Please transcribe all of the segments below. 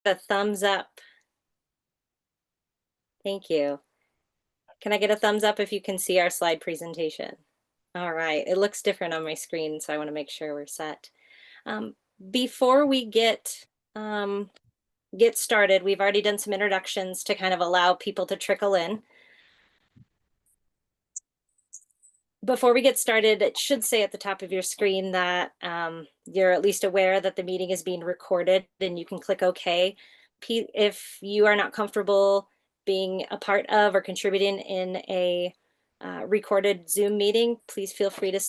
a thumbs up? Thank you. Can I get a thumbs up if you can see our slide presentation? All right, it looks different on my screen, so I want to make sure we're set. Before we get started, we've already done some introductions to kind of allow people to trickle in. Before we get started, it should say at the top of your screen that you're at least aware that the meeting is being recorded, and you can click OK. If you are not comfortable being a part of or contributing in a recorded Zoom meeting, please feel free to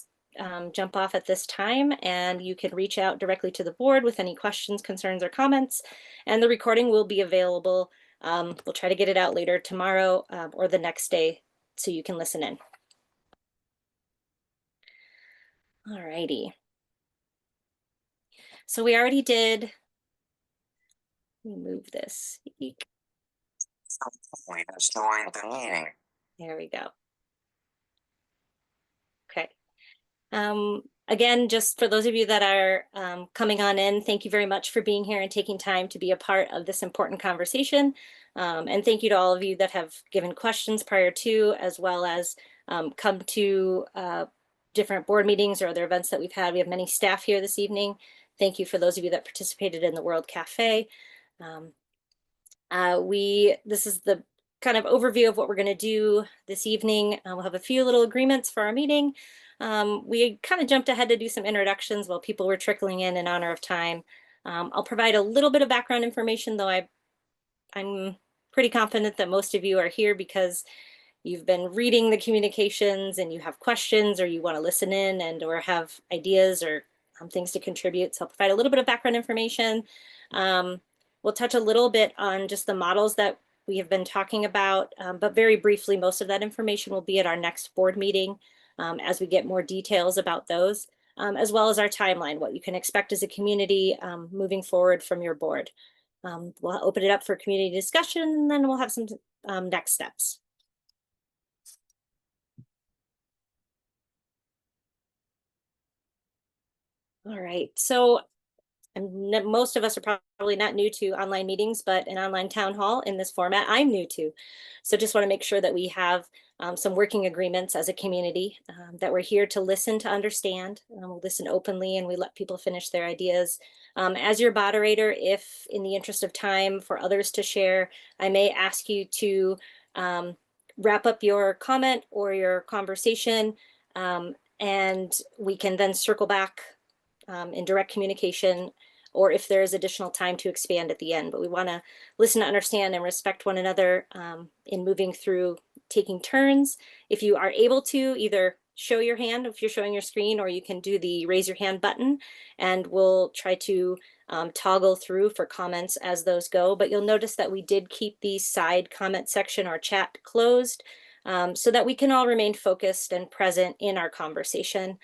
jump off at this time, and you can reach out directly to the board with any questions, concerns, or comments, and the recording will be available. We'll try to get it out later tomorrow or the next day so you can listen in. All righty. So we already did, let me move this. We just joined the meeting. There we go. Okay. Again, just for those of you that are coming on in, thank you very much for being here and taking time to be a part of this important conversation. And thank you to all of you that have given questions prior to, as well as come to different board meetings or other events that we've had. We have many staff here this evening. Thank you for those of you that participated in the World Cafe. This is the kind of overview of what we're going to do this evening. We'll have a few little agreements for our meeting. We kind of jumped ahead to do some introductions while people were trickling in honor of time. I'll provide a little bit of background information, though I'm pretty confident that most of you are here because you've been reading the communications and you have questions, or you want to listen in and or have ideas or things to contribute. So I'll provide a little bit of background information. We'll touch a little bit on just the models that we have been talking about, but very briefly, most of that information will be at our next board meeting as we get more details about those, as well as our timeline, what you can expect as a community moving forward from your board. We'll open it up for community discussion, and then we'll have some next steps. All right, so most of us are probably not new to online meetings, but an online town hall in this format I'm new to. So just want to make sure that we have some working agreements as a community, that we're here to listen, to understand. We'll listen openly, and we let people finish their ideas. As your moderator, if in the interest of time for others to share, I may ask you to wrap up your comment or your conversation, and we can then circle back in direct communication, or if there is additional time to expand at the end. But we want to listen to understand and respect one another in moving through, taking turns. If you are able to, either show your hand if you're showing your screen, or you can do the raise your hand button, and we'll try to toggle through for comments as those go. But you'll notice that we did keep the side comment section or chat closed so that we can all remain focused and present in our conversation.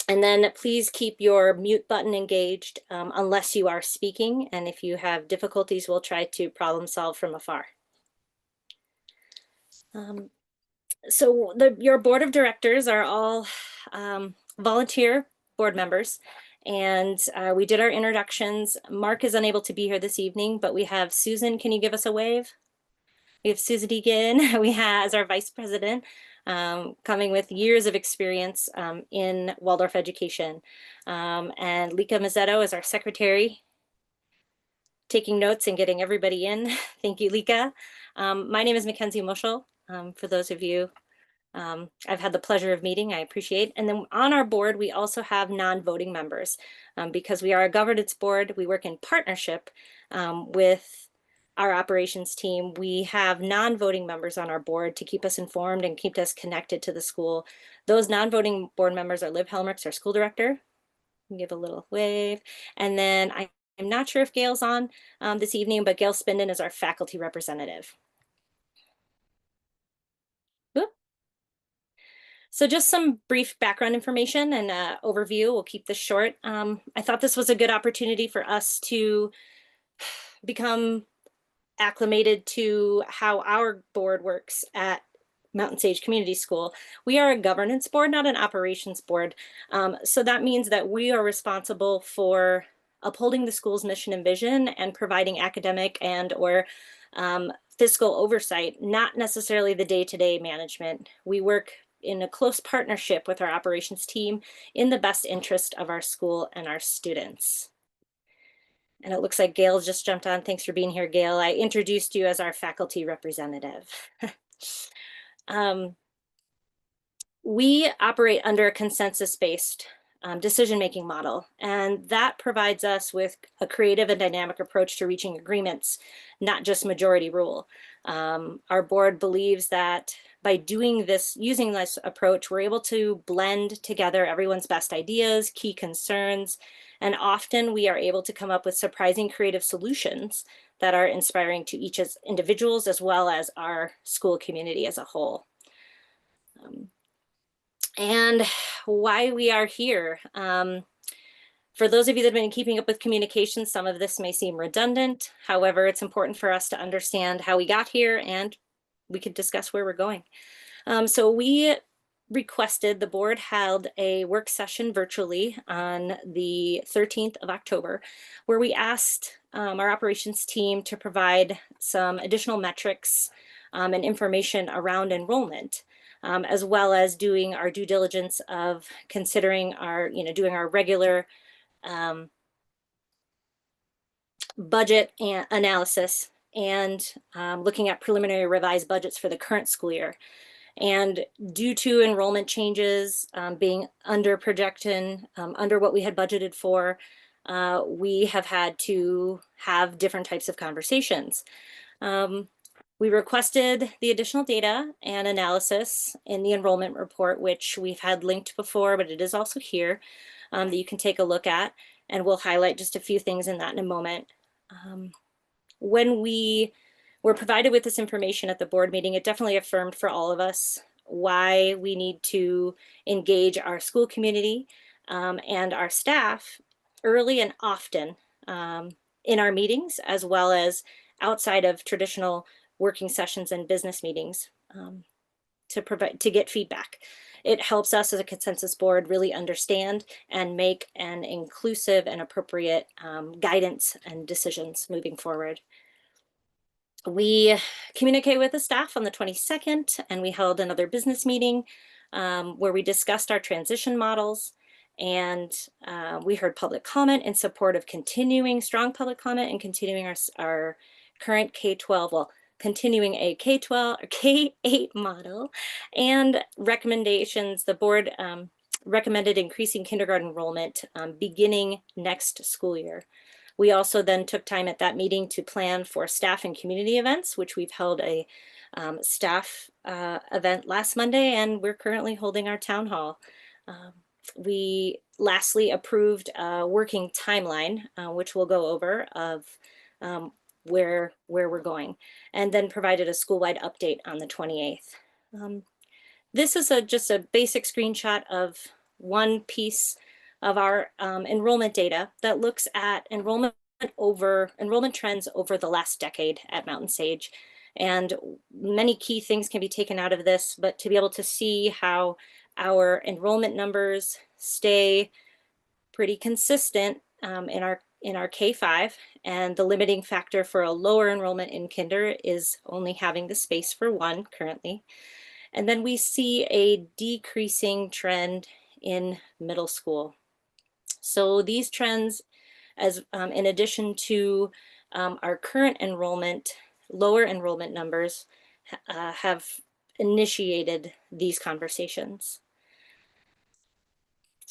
And then please keep your mute button engaged unless you are speaking. And if you have difficulties, we'll try to problem solve from afar. So your board of directors are all volunteer board members. And we did our introductions. Mark is unable to be here this evening, but we have Susan. Can you give us a wave? We have Susan Deegan. We have as our vice president. Coming with years of experience in Waldorf education. And Lika Mazzetto is our secretary, taking notes and getting everybody in. Thank you, Lika. My name is Mackenzie Muschel. For those of you I've had the pleasure of meeting, I appreciate. And then on our board, we also have non-voting members. Because we are a governance board, we work in partnership with our operations team. We have non-voting members on our board to keep us informed and keep us connected to the school. Those non-voting board members are Liv Helmerich, our school director. Give a little wave. And then I'm not sure if Gail's on this evening, but Gail Spinden is our faculty representative. Oop. So just some brief background information and overview. We'll keep this short. I thought this was a good opportunity for us to become acclimated to how our board works at Mountain Sage Community School. We are a governance board, not an operations board. So that means that we are responsible for upholding the school's mission and vision and providing academic and or fiscal oversight, not necessarily the day-to-day management. We work in a close partnership with our operations team in the best interest of our school and our students. And it looks like Gail just jumped on. Thanks for being here, Gail. I introduced you as our faculty representative. We operate under a consensus-based decision-making model, and that provides us with a creative and dynamic approach to reaching agreements, not just majority rule. Our board believes that by doing this, using this approach, we're able to blend together everyone's best ideas, key concerns, and often we are able to come up with surprising creative solutions that are inspiring to each as individuals as well as our school community as a whole. And why we are here. For those of you that have been keeping up with communication, some of this may seem redundant. However, it's important for us to understand how we got here and we could discuss where we're going. So we requested, the board held a work session virtually on the 13th of October, where we asked our operations team to provide some additional metrics and information around enrollment. As well as doing our due diligence of considering our, doing our regular budget and analysis and looking at preliminary revised budgets for the current school year. And due to enrollment changes being under projection, under what we had budgeted for, we have had to have different types of conversations. We requested the additional data and analysis in the enrollment report, which we've had linked before, but it is also here that you can take a look at, and we'll highlight just a few things in that in a moment. When we were provided with this information at the board meeting, it definitely affirmed for all of us why we need to engage our school community and our staff early and often in our meetings, as well as outside of traditional working sessions and business meetings to get feedback. It helps us as a consensus board really understand and make an inclusive and appropriate guidance and decisions moving forward. We communicate with the staff on the 22nd, and we held another business meeting where we discussed our transition models, and we heard public comment in support of continuing strong public comment and continuing our current K-12, well, continuing a K-12 or K-8 model, and recommendations. The board recommended increasing kindergarten enrollment beginning next school year. We also then took time at that meeting to plan for staff and community events, which we've held a staff event last Monday, and we're currently holding our town hall. We lastly approved a working timeline, which we'll go over, of where we're going, and then provided a school-wide update on the 28th. This is just a basic screenshot of one piece of our enrollment data that looks at enrollment trends over the last decade at Mountain Sage. And many key things can be taken out of this, but to be able to see how our enrollment numbers stay pretty consistent in our K-5, and the limiting factor for a lower enrollment in kinder is only having the space for one currently. And then we see a decreasing trend in middle school. So these trends, as in addition to our current enrollment, lower enrollment numbers, have initiated these conversations.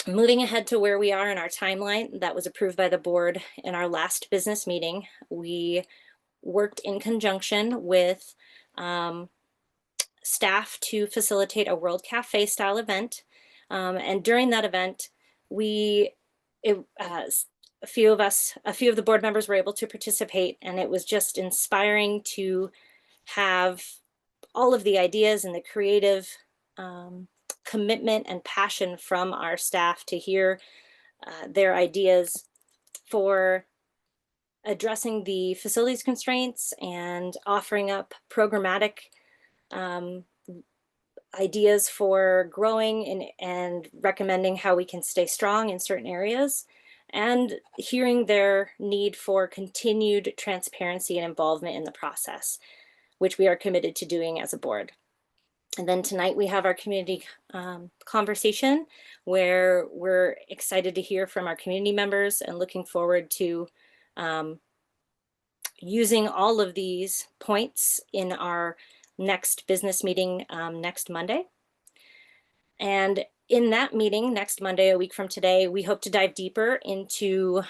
Moving ahead to where we are in our timeline that was approved by the board in our last business meeting, we worked in conjunction with staff to facilitate a World Cafe style event. And during that event, a few of the board members were able to participate, and it was just inspiring to have all of the ideas and the creative commitment and passion from our staff to hear their ideas for addressing the facilities constraints and offering up programmatic ideas for growing and recommending how we can stay strong in certain areas, and hearing their need for continued transparency and involvement in the process, which we are committed to doing as a board. And then tonight we have our community conversation where we're excited to hear from our community members and looking forward to using all of these points in our next business meeting next Monday. And in that meeting next Monday, a week from today, we hope to dive deeper into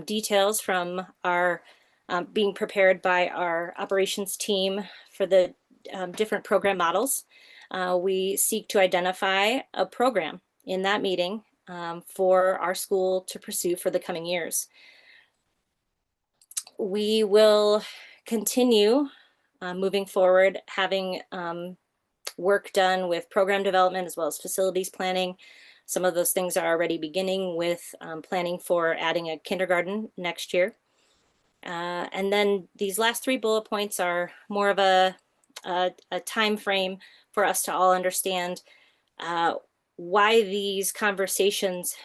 details from our being prepared by our operations team for the different program models. We seek to identify a program in that meeting for our school to pursue for the coming years. We will continue moving forward, having work done with program development as well as facilities planning. Some of those things are already beginning with planning for adding a kindergarten next year. And then these last 3 bullet points are more of a time frame for us to all understand why these conversations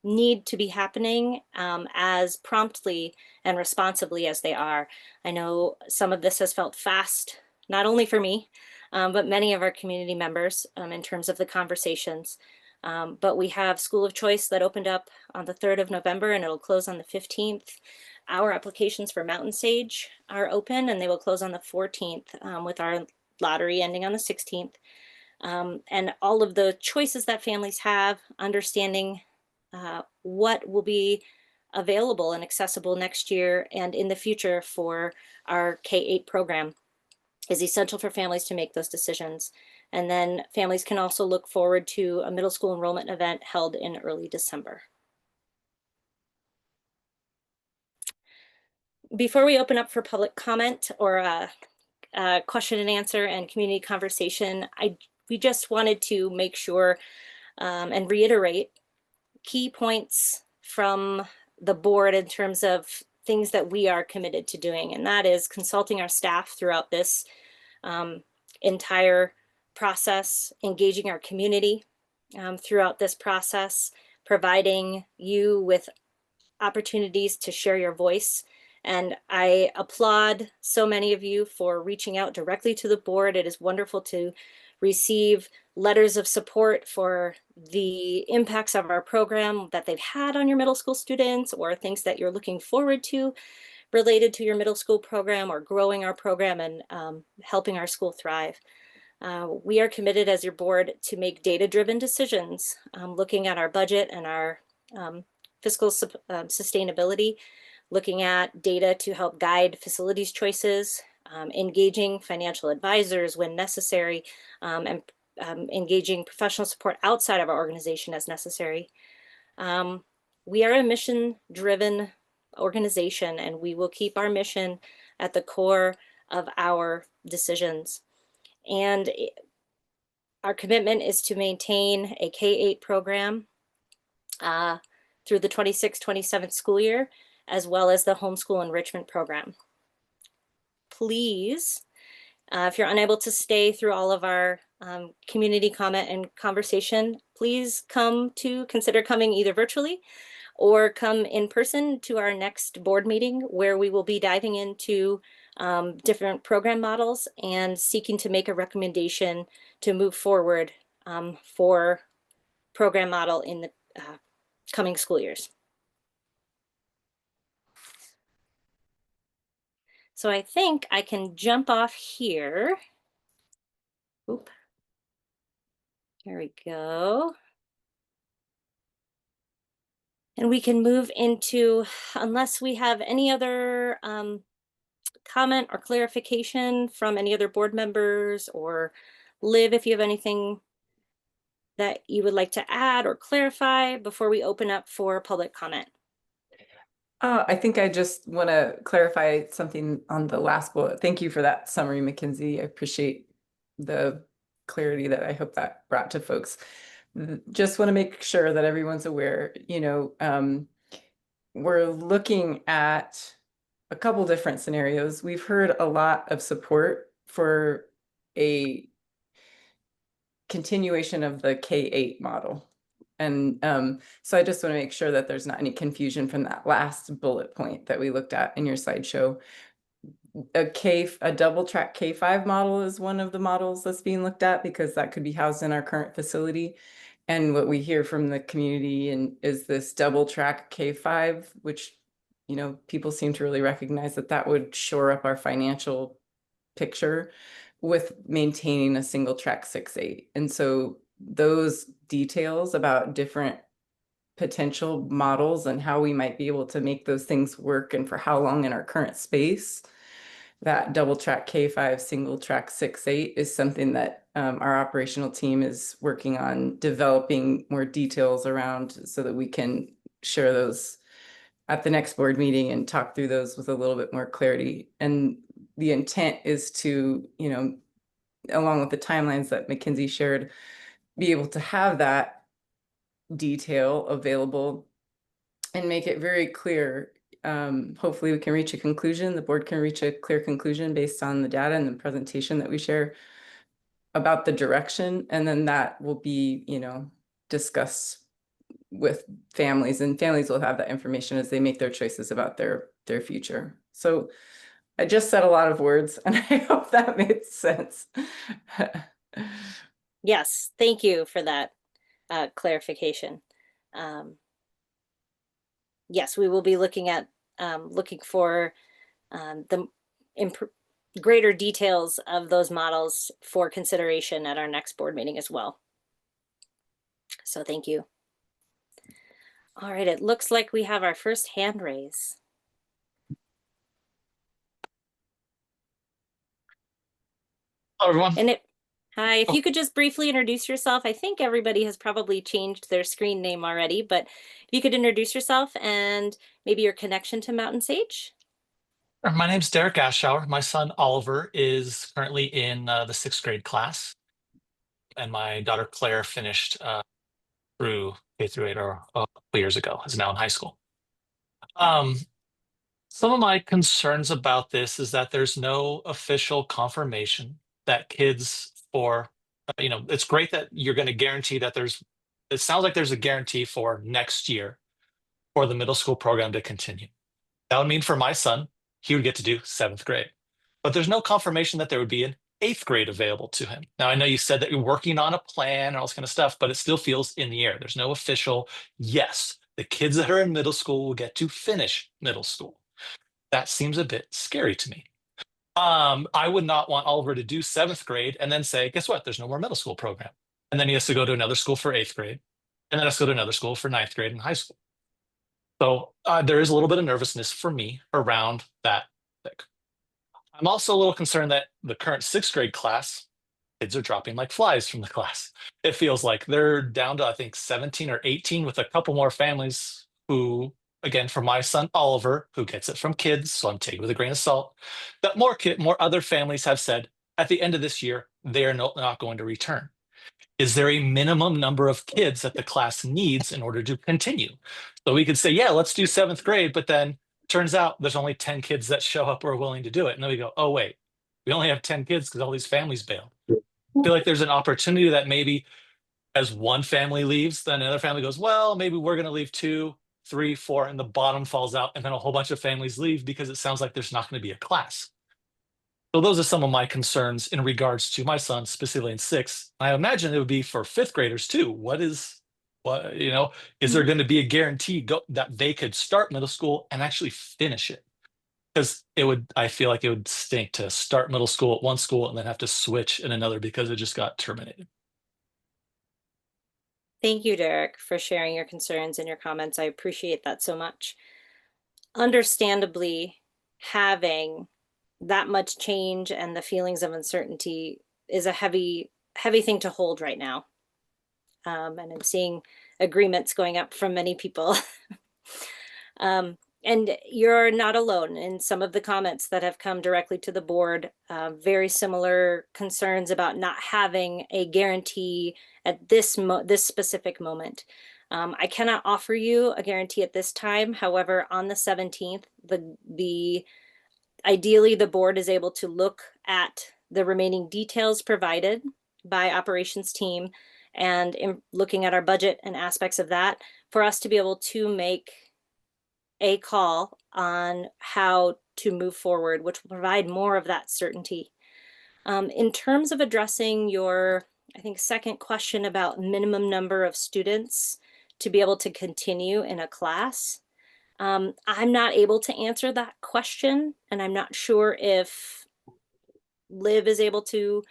need to be happening as promptly and responsibly as they are. I know some of this has felt fast, not only for me, but many of our community members in terms of the conversations. But we have School of Choice that opened up on the 3rd of November and it'll close on the 15th. Our applications for Mountain Sage are open and they will close on the 14th with our lottery ending on the 16th. And all of the choices that families have, understanding what will be available and accessible next year and in the future for our K-8 program is essential for families to make those decisions. And then families can also look forward to a middle school enrollment event held in early December. Before we open up for public comment or question and answer and community conversation, we just wanted to make sure and reiterate key points from the board in terms of things that we are committed to doing, and that is consulting our staff throughout this entire process, engaging our community throughout this process, providing you with opportunities to share your voice. And I applaud so many of you for reaching out directly to the board. It is wonderful to receive letters of support for the impacts of our program that they've had on your middle school students or things that you're looking forward to related to your middle school program or growing our program and helping our school thrive. We are committed as your board to make data-driven decisions, looking at our budget and our fiscal sustainability, looking at data to help guide facilities choices, engaging financial advisors when necessary, and engaging professional support outside of our organization as necessary. We are a mission-driven organization, and we will keep our mission at the core of our decisions. And our commitment is to maintain a K-8 program through the 26-27 school year, as well as the homeschool enrichment program. Please, if you're unable to stay through all of our community comment and conversation, please consider coming either virtually or come in person to our next board meeting where we will be diving into different program models and seeking to make a recommendation to move forward for program model in the coming school years. So I think I can jump off here. Oop. Here we go. And we can move into, unless we have any other comment or clarification from any other board members, or Liv, if you have anything that you would like to add or clarify before we open up for public comment. I think I just want to clarify something on the last bullet. Thank you for that summary, Mackenzie. I appreciate the clarity that I hope that brought to folks. Just want to make sure that everyone's aware, we're looking at a couple different scenarios. We've heard a lot of support for a continuation of the K-8 model. And so I just want to make sure that there's not any confusion from that last bullet point that we looked at in your slideshow. A double track K5 model is one of the models that's being looked at, because that could be housed in our current facility. And what we hear from the community is this double track K5, which, you know, people seem to really recognize that would shore up our financial picture with maintaining a single track 6-8. And so those details about different potential models and how we might be able to make those things work and for how long in our current space, that double track K5 single track 6-8 is something that our operational team is working on developing more details around, so that we can share those at the next board meeting and talk through those with a little bit more clarity. And the intent is to, you know, along with the timelines that Mackenzie shared, be able to have that detail available and make it very clear. Hopefully we can reach a conclusion, the board can reach a clear conclusion based on the data and the presentation that we share about the direction, and then that will be, you know, discussed with families, and families will have that information as they make their choices about their future. So I just said a lot of words, and I hope that made sense. Yes, thank you for that clarification. Yes, we will be looking at looking for the greater details of those models for consideration at our next board meeting as well. So thank you. All right, it looks like we have our first hand raise. Hello, everyone. And hi, if Oh. you could just briefly introduce yourself. I think everybody has probably changed their screen name already, but if you could introduce yourself and maybe your connection to Mountain Sage. My name's Derek Aschauer. My son Oliver is currently in the 6th grade class, and my daughter Claire finished through K through 8 or a couple years ago, is now in high school. Some of my concerns about this is that there's no official confirmation that kids it's great that you're going to guarantee that it sounds like there's a guarantee for next year for the middle school program to continue. That would mean for my son, he would get to do 7th grade. But there's no confirmation that there would be an 8th grade available to him. Now, I know you said that you're working on a plan and all this kind of stuff, but it still feels in the air. There's no official, yes, the kids that are in middle school will get to finish middle school. That seems a bit scary to me. I would not want Oliver to do 7th grade and then say, guess what? There's no more middle school program. And then he has to go to another school for 8th grade. And then has to go to another school for 9th grade in high school. So there is a little bit of nervousness for me around that thing. I'm also a little concerned that the current 6th grade class, kids are dropping like flies from the class. It feels like they're down to, I think, 17 or 18 with a couple more families who, again, for my son Oliver, who gets it from kids, so I'm taking it with a grain of salt, that more other families have said at the end of this year, they are not going to return. Is there a minimum number of kids that the class needs in order to continue? So we could say, yeah, let's do 7th grade, but then turns out there's only 10 kids that show up or are willing to do it. And then we go, oh, wait, we only have 10 kids because all these families bailed. I feel like there's an opportunity that maybe as one family leaves, then another family goes, well, maybe we're going to leave 2, 3, 4, and the bottom falls out. And then a whole bunch of families leave because it sounds like there's not going to be a class. So those are some of my concerns in regards to my son, specifically in 6th. I imagine it would be for 5th graders too. Is there going to be a guarantee that they could start middle school and actually finish it? Because I feel like it would stink to start middle school at one school and then have to switch in another because it just got terminated. Thank you, Derek, for sharing your concerns and your comments. I appreciate that so much. Understandably, having that much change and the feelings of uncertainty is a heavy thing to hold right now. And I'm seeing agreements going up from many people. And you're not alone in some of the comments that have come directly to the board. Very similar concerns about not having a guarantee at this specific moment. I cannot offer you a guarantee at this time. However, on the 17th, ideally the board is able to look at the remaining details provided by operations team and in looking at our budget and aspects of that, for us to be able to make a call on how to move forward, which will provide more of that certainty. In terms of addressing your, I think, second question about minimum number of students to be able to continue in a class, I'm not able to answer that question, and I'm not sure if Liv is able to,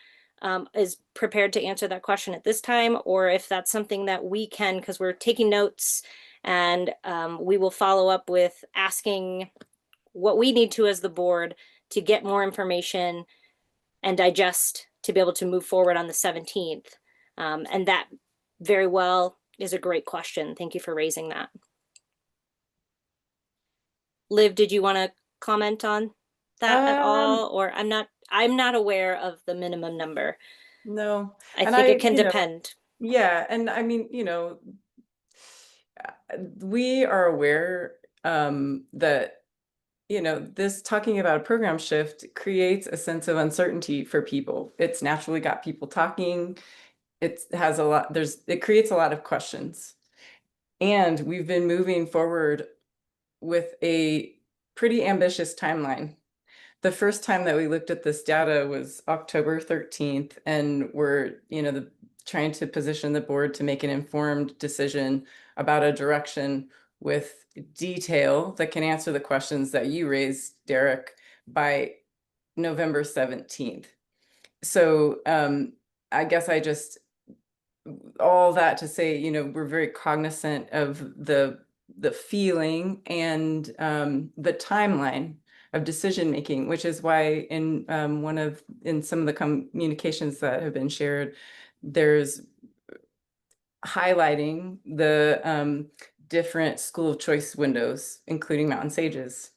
is prepared to answer that question at this time, or if that's something that we can, because we're taking notes, and we will follow up with asking what we need to as the board to get more information and digest to be able to move forward on the 17th. And that very well is a great question. Thank you for raising that. Liv, did you want to comment on that at all? Or I'm not aware of the minimum number. No. I And think it can you know, depend. yeah, and I mean, we are aware that this talking about a program shift creates a sense of uncertainty for people. It's naturally got people talking. It creates a lot of questions. And we've been moving forward with a pretty ambitious timeline. The first time that we looked at this data was October 13th, and we're, trying to position the board to make an informed decision about a direction with detail that can answer the questions that you raised, Derek, by November 17th. So I guess all that to say, we're very cognizant of the feeling and the timeline of decision making, which is why in some of the communications that have been shared, there's highlighting the different school of choice windows, including Mountain Sages,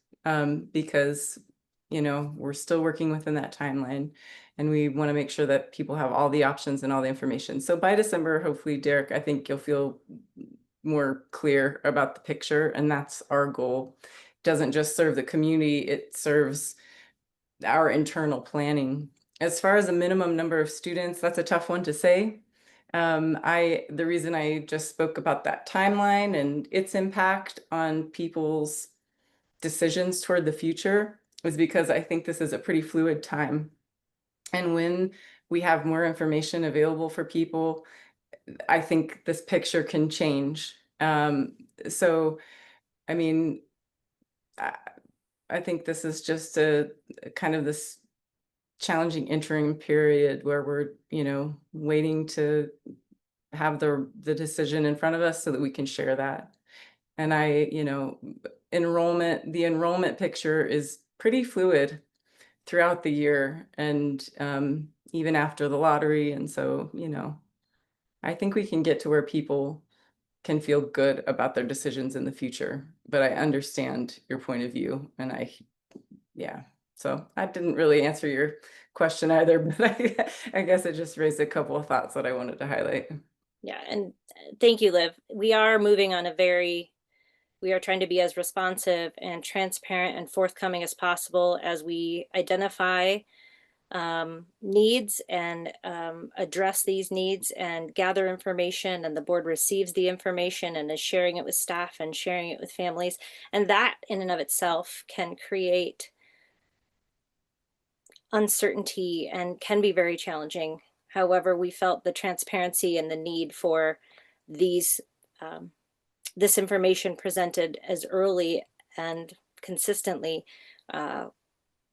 because we're still working within that timeline, and we want to make sure that people have all the options and all the information. So by December, hopefully, Derek, I think you'll feel more clear about the picture, and that's our goal. It doesn't just serve the community, it serves our internal planning. As far as a minimum number of students, that's a tough one to say. The reason I just spoke about that timeline and its impact on people's decisions toward the future was because I think this is a pretty fluid time. And when we have more information available for people, I think this picture can change. So, I mean, I think this is just a kind of this challenging interim period where we're, waiting to have the decision in front of us so that we can share that. And the enrollment picture is pretty fluid throughout the year, and even after the lottery. And so, I think we can get to where people can feel good about their decisions in the future. But I understand your point of view, and so I didn't really answer your question either, but I guess it just raised a couple of thoughts that I wanted to highlight. Yeah, and thank you, Liv. We are moving on we are trying to be as responsive and transparent and forthcoming as possible as we identify needs and address these needs and gather information, and the board receives the information and is sharing it with staff and sharing it with families. And that in and of itself can create uncertainty and can be very challenging. However, we felt the transparency and the need for these this information presented as early and consistently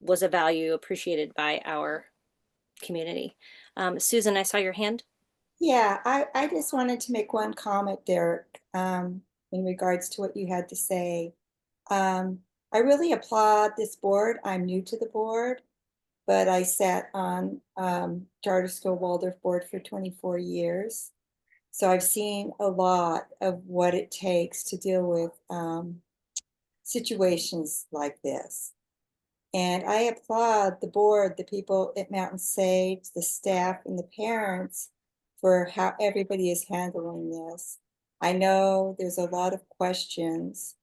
was a value appreciated by our community. Susan, I saw your hand. Yeah, I just wanted to make one comment, Derek, in regards to what you had to say. I really applaud this board. I'm new to the board, but I sat on Charter School Waldorf board for 24 years. So I've seen a lot of what it takes to deal with situations like this. And I applaud the board, the people at Mountain Sage, the staff and the parents for how everybody is handling this. I know there's a lot of questions,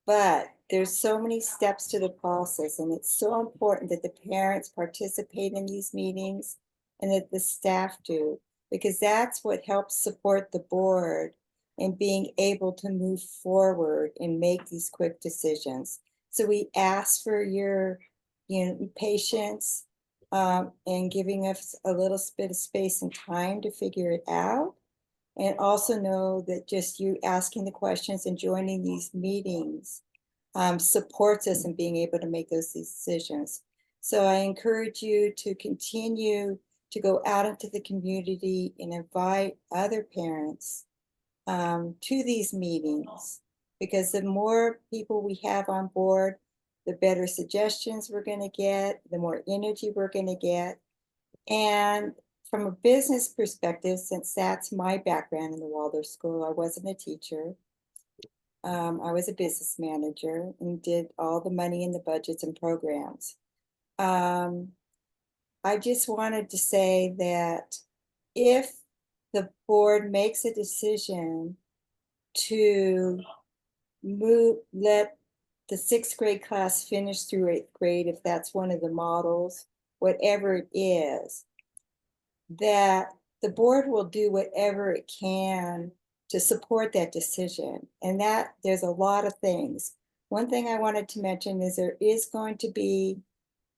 but there's so many steps to the process, and it's so important that the parents participate in these meetings and that the staff do. because that's what helps support the board in being able to move forward and make these quick decisions. So we ask for your, patience and giving us a little bit of space and time to figure it out. And also know that just you asking the questions and joining these meetings supports us in being able to make those decisions. So I encourage you to continue to go out into the community and invite other parents to these meetings, because the more people we have on board, the better suggestions we're going to get, the more energy we're going to get. And from a business perspective, since that's my background in the Waldorf School, I wasn't a teacher. I was a business manager and did all the money in the budgets and programs. I just wanted to say that if the board makes a decision to let the 6th grade class finish through 8th grade, if that's one of the models, whatever it is, that the board will do whatever it can to support that decision. And that there's a lot of things. One thing I wanted to mention is there is going to be,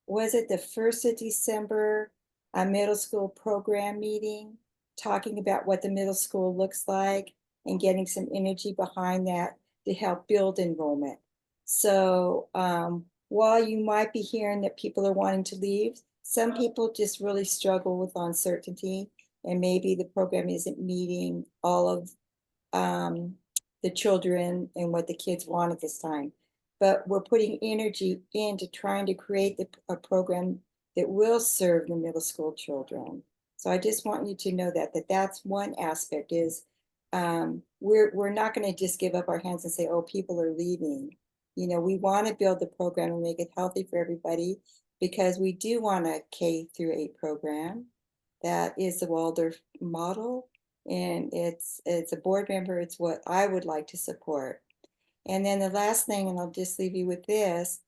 was it the 1st of December, a middle school program meeting talking about what the middle school looks like and getting some energy behind that to help build enrollment. So while you might be hearing that people are wanting to leave, some people just really struggle with uncertainty, and maybe the program isn't meeting all of the children and what the kids want at this time. But we're putting energy into trying to create a program that will serve the middle school children. So I just want you to know that that's one aspect is we're not going to just give up our hands and say, oh, people are leaving. We want to build the program and make it healthy for everybody, because we do want a K-8 program. That is the Waldorf model. And it's a board member, it's what I would like to support. And then the last thing, and I'll just leave you with this,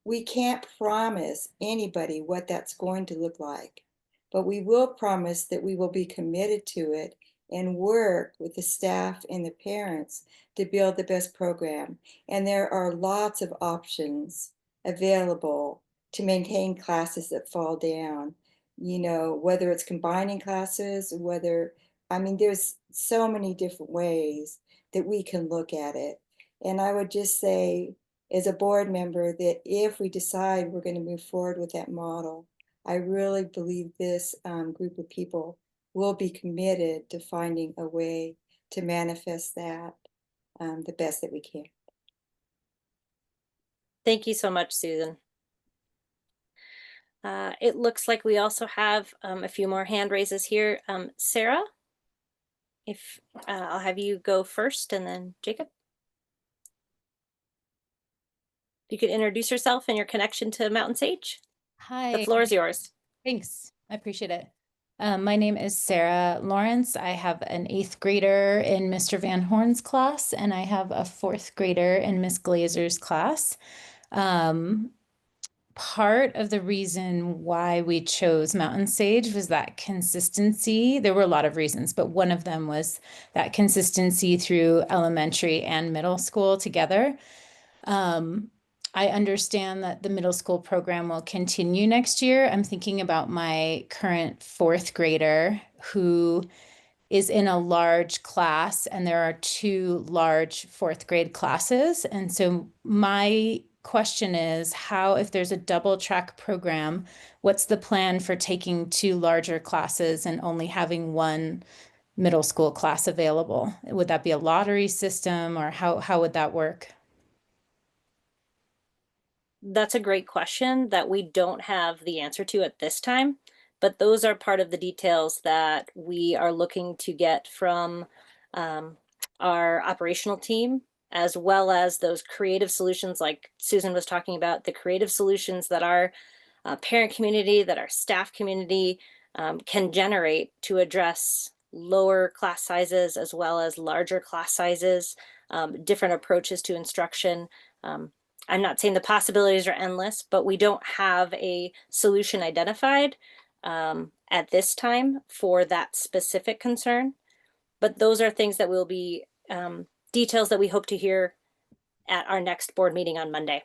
we can't promise anybody what that's going to look like, but we will promise that we will be committed to it and work with the staff and the parents to build the best program. And there are lots of options available to maintain classes that fall down, whether it's combining classes, there's so many different ways that we can look at it. And I would just say, as a board member, that if we decide we're going to move forward with that model, I really believe this group of people will be committed to finding a way to manifest that the best that we can. Thank you so much, Susan. It looks like we also have a few more hand raises here. Sarah, if I'll have you go first, and then Jacob. You could introduce yourself and your connection to Mountain Sage. Hi. The floor is yours. Thanks. I appreciate it. My name is Sarah Lawrence. I have an 8th grader in Mr. Van Horn's class, and I have a 4th grader in Miss Glazer's class. Part of the reason why we chose Mountain Sage was that consistency. There were a lot of reasons, but one of them was that consistency through elementary and middle school together. I understand that the middle school program will continue next year. I'm thinking about my current 4th grader who is in a large class, and there are 2 large 4th grade classes. And so my question is, how, if there's a double track program, what's the plan for taking 2 larger classes and only having 1 middle school class available? Would that be a lottery system, or how would that work? That's a great question that we don't have the answer to at this time, but those are part of the details that we are looking to get from our operational team, as well as those creative solutions like Susan was talking about, the creative solutions that our parent community, that our staff community can generate to address lower class sizes as well as larger class sizes, different approaches to instruction. I'm not saying the possibilities are endless, but we don't have a solution identified at this time for that specific concern. But those are things that will be details that we hope to hear at our next board meeting on Monday.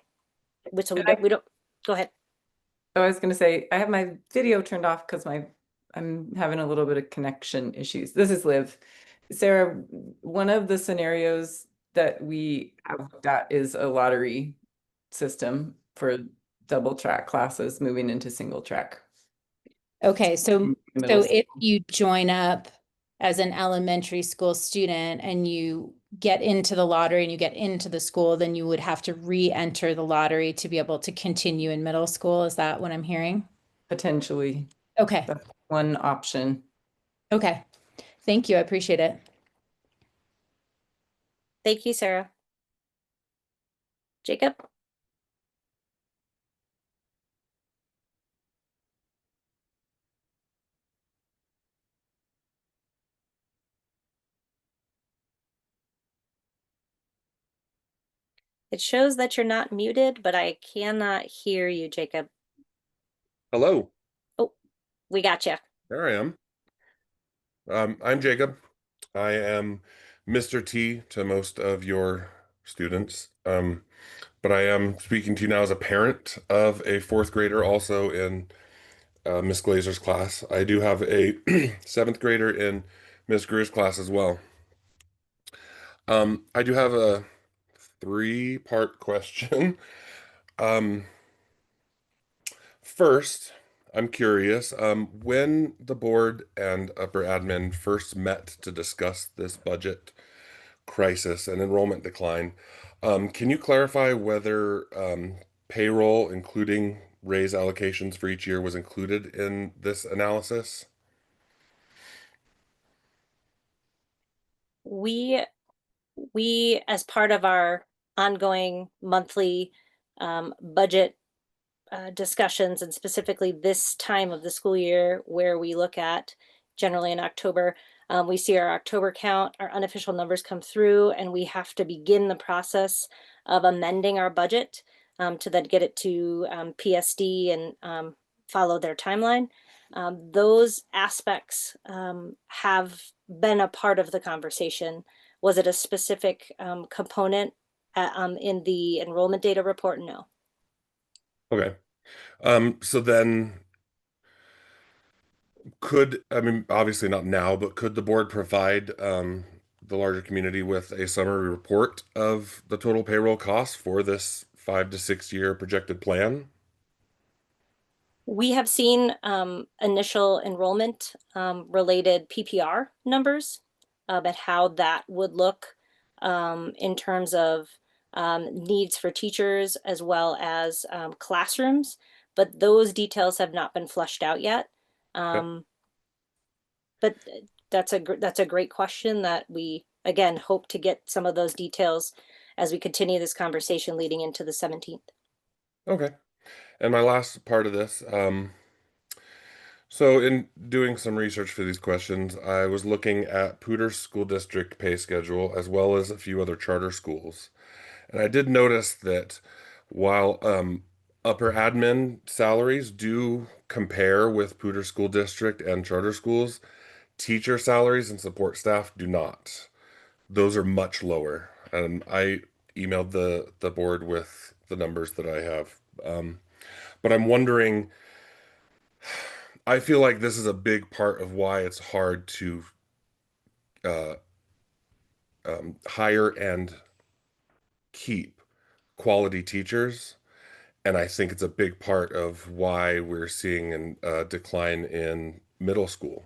Which we don't go ahead. I was going to say, I have my video turned off because I'm having a little bit of connection issues. This is Liv. Sarah, one of the scenarios that we have looked at is a lottery system for double track classes moving into single track. Okay, so Middle if you join up as an elementary school student and you get into the lottery and you get into the school, then you would have to re-enter the lottery to be able to continue in middle school. Is that what I'm hearing? Potentially, Okay, that's one option. okay. Thank you. I appreciate it. Thank you, Sarah. Jacob? It shows that you're not muted, but I cannot hear you, Jacob. Hello, Oh, we got you. there I am. I'm Jacob. I am Mr. T to most of your students, but I am speaking to you now as a parent of a fourth grader, also in Miss Glazer's class. I do have a seventh grader in Miss Greer's class as well. I do have a three-part question. First, I'm curious, when the board and upper admin first met to discuss this budget crisis and enrollment decline, can you clarify whether payroll, including raise allocations for each year, was included in this analysis? We, as part of our ongoing monthly budget discussions, and specifically this time of the school year where we look at generally in October, we see our October count, our unofficial numbers come through, and we have to begin the process of amending our budget to then get it to PSD and follow their timeline. Those aspects have been a part of the conversation. Was it a specific component in the enrollment data report? No. Okay. So then I mean, obviously not now, but could the board provide the larger community with a summary report of the total payroll costs for this 5 to 6 year projected plan? We have seen initial enrollment related PPR numbers about how that would look in terms of needs for teachers as well as classrooms, but those details have not been fleshed out yet. But that's a great question that we again hope to get some of those details as we continue this conversation leading into the 17th. Okay. And my last part of this, so in doing some research for these questions, I was looking at Poudre School District pay schedule as well as a few other charter schools. And I did notice that while upper admin salaries do compare with Poudre School District and charter schools, teacher salaries and support staff do not. Those are much lower. And I emailed the board with the numbers that I have. But I'm wondering, I feel like this is a big part of why it's hard to uh, hire and keep quality teachers. And I think it's a big part of why we're seeing a decline in middle school.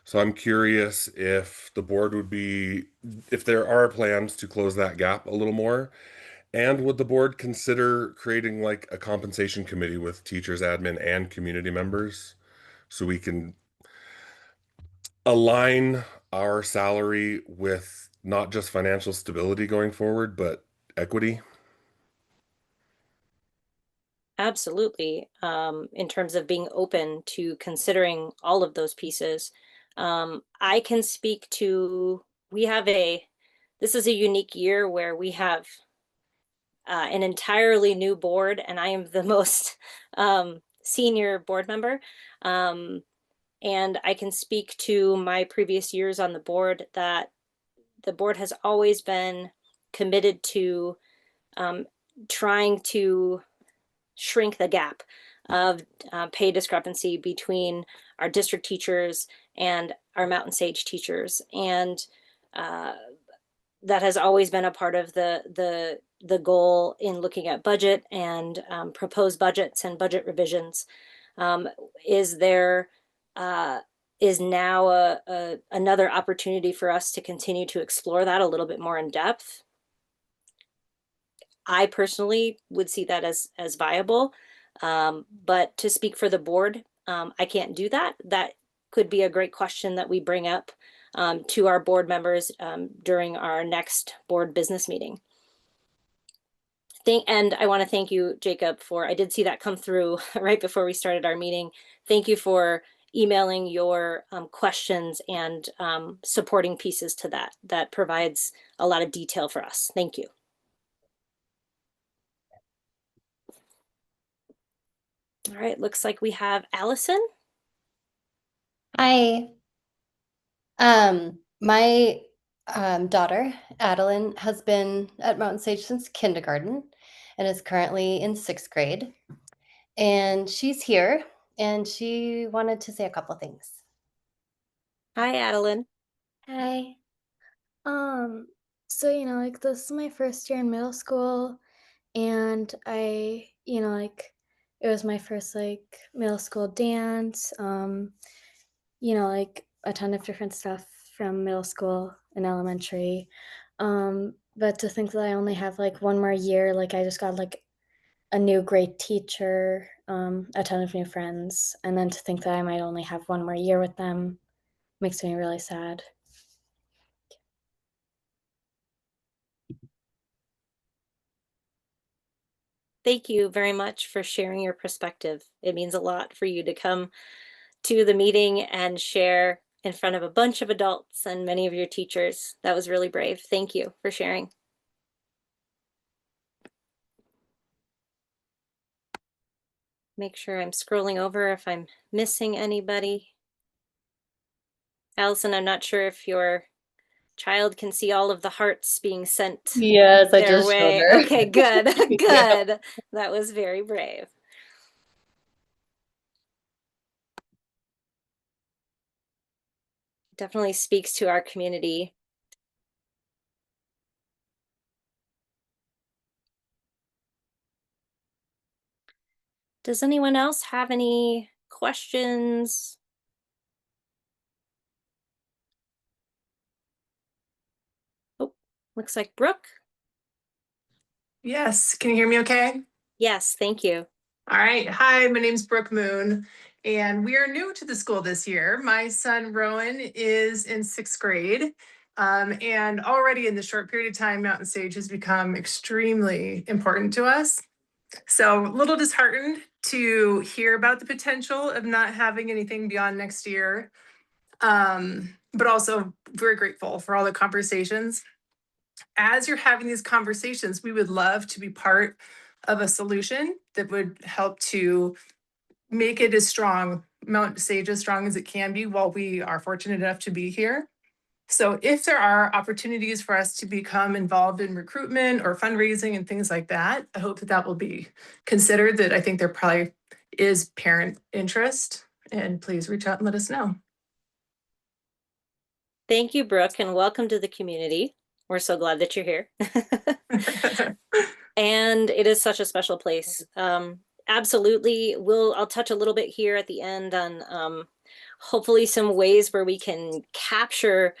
So I'm curious if the board would be, if there are plans to close that gap a little more, and would the board consider creating like a compensation committee with teachers, admin, and community members so we can align our salary with not just financial stability going forward, but equity? Absolutely. In terms of being open to considering all of those pieces. I can speak to, this is a unique year where we have an entirely new board, and I am the most senior board member. And I can speak to my previous years on the board that the board has always been committed to trying to shrink the gap of pay discrepancy between our district teachers and our Mountain Sage teachers. And that has always been a part of the goal in looking at budget and proposed budgets and budget revisions. Is there is now another opportunity for us to continue to explore that a little bit more in depth? I personally would see that as viable, but to speak for the board, I can't do that. That could be a great question that we bring up to our board members during our next board business meeting. And I want to thank you, Jacob, for, I did see that come through right before we started our meeting. Thank you for emailing your questions and supporting pieces to that. That provides a lot of detail for us. Thank you. All right, looks like we have Allison. Hi. My daughter, Adeline, has been at Mountain Sage since kindergarten and is currently in 6th grade. And she's here and she wanted to say a couple things. Hi, Adeline. Hi. So like this is my first year in middle school, and it was my first middle school dance. Like a ton of different stuff from middle school and elementary. But to think that I only have one more year, I just got a new great teacher, a ton of new friends, and then to think that I might only have one more year with them makes me really sad. Thank you very much for sharing your perspective. It means a lot for you to come to the meeting and share in front of a bunch of adults and many of your teachers. That was really brave. Thank you for sharing. Make sure I'm scrolling over if I'm missing anybody. Allison, I'm not sure if your child can see all of the hearts being sent Yes, I their just showed way. her. Okay, good, Yeah. good. That was very brave. Definitely speaks to our community. Does anyone else have any questions? Oh, looks like Brooke. Yes, can you hear me okay? Yes, thank you. All right. Hi, my name's Brooke Moon, and we are new to the school this year. My son Rowan is in 6th grade. And already in the short period of time, Mountain Sage has become extremely important to us. So a little disheartened to hear about the potential of not having anything beyond next year. But also very grateful for all the conversations. As you're having these conversations, we would love to be part of a solution that would help to make it as strong, Mount Sage as strong as it can be while we are fortunate enough to be here. So if there are opportunities for us to become involved in recruitment or fundraising and things like that, I hope that that will be considered. That I think there probably is parent interest, and please reach out and let us know. Thank you, Brooke, and welcome to the community. We're so glad that you're here. And it is such a special place. Absolutely. I'll touch a little bit here at the end on hopefully some ways where we can capture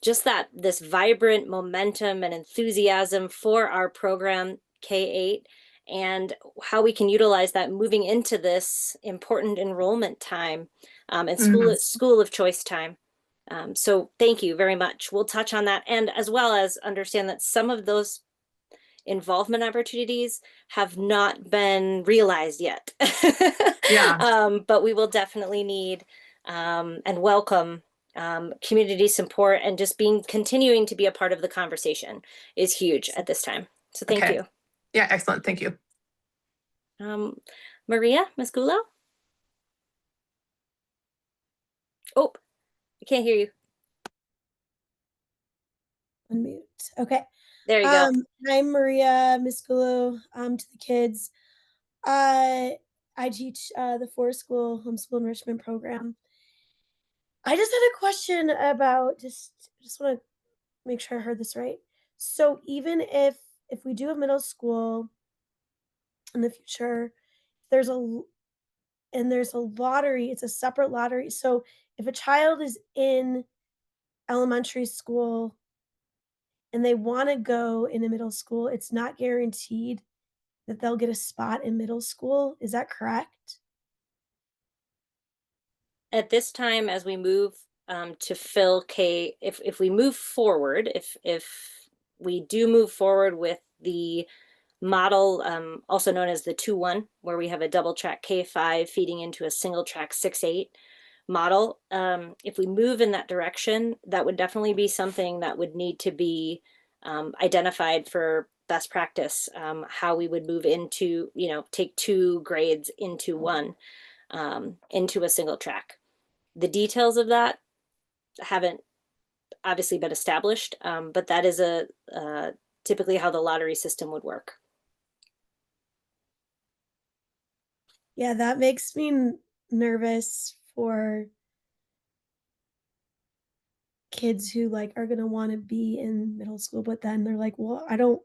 just this vibrant momentum and enthusiasm for our program K-8 and how we can utilize that moving into this important enrollment time and school of choice time. So thank you very much. We'll touch on that, and as well as understand that some of those involvement opportunities have not been realized yet. Yeah. But we will definitely need and welcome community support, and just continuing to be a part of the conversation is huge at this time. So thank Okay. you. Yeah, excellent. Thank you. Maria Masculo? Oh, I can't hear you. Unmute. Okay. There you go. I'm Maria Misculu, to the kids. I teach the Forest School Homeschool Enrichment Program. I just had a question about just want to make sure I heard this right. So even if we do a middle school in the future, there's there's a lottery, it's a separate lottery. So if a child is in elementary school and they want to go into middle school, it's not guaranteed that they'll get a spot in middle school. Is that correct? At this time, as we move to fill K, if we move forward, if we do move forward with the model, also known as the 2-1, where we have a double track K5 feeding into a single track 6-8 model. If we move in that direction, that would definitely be something that would need to be identified for best practice, how we would move into, take 2 grades into 1, into a single track. The details of that haven't obviously been established, but that is typically how the lottery system would work. Yeah, that makes me nervous for kids who are going to want to be in middle school, but then they're like, well, I don't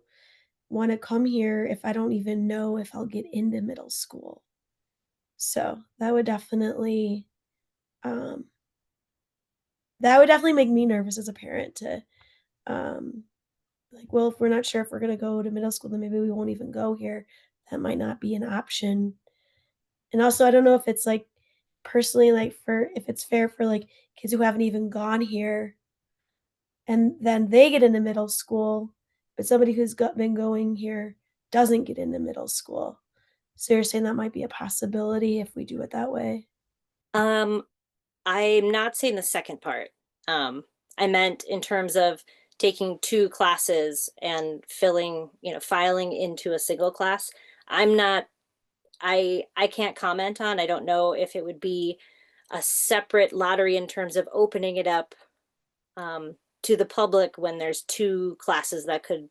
want to come here if I don't even know if I'll get into middle school. So that would definitely um, make me nervous as a parent to well, if we're not sure if we're going to go to middle school, then maybe we won't even go here. That might not be an option. And also, I don't know if it's personally if it's fair for kids who haven't even gone here and then they get into middle school, but somebody who's been going here doesn't get into middle school. So you're saying that might be a possibility if we do it that way? I'm not saying the second part. I meant in terms of taking 2 classes and filing into a single class. I'm not, I can't comment on. I don't know if it would be a separate lottery in terms of opening it up to the public when there's 2 classes that could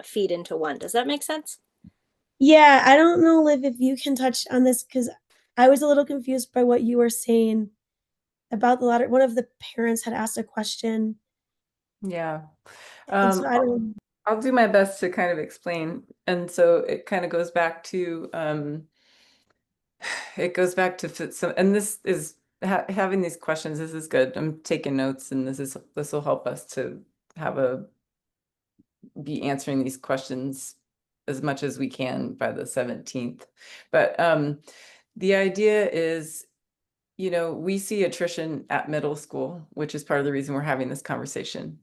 feed into 1. Does that make sense? Yeah, I don't know, Liv, if you can touch on this because I was a little confused by what you were saying about the lottery. One of the parents had asked a question. Yeah. And so I don't. I'll do my best to kind of explain. And so it kind of goes back to some, and this is having these questions. This is good. I'm taking notes, and this will help us to be answering these questions as much as we can by the 17th. But the idea is, we see attrition at middle school, which is part of the reason we're having this conversation.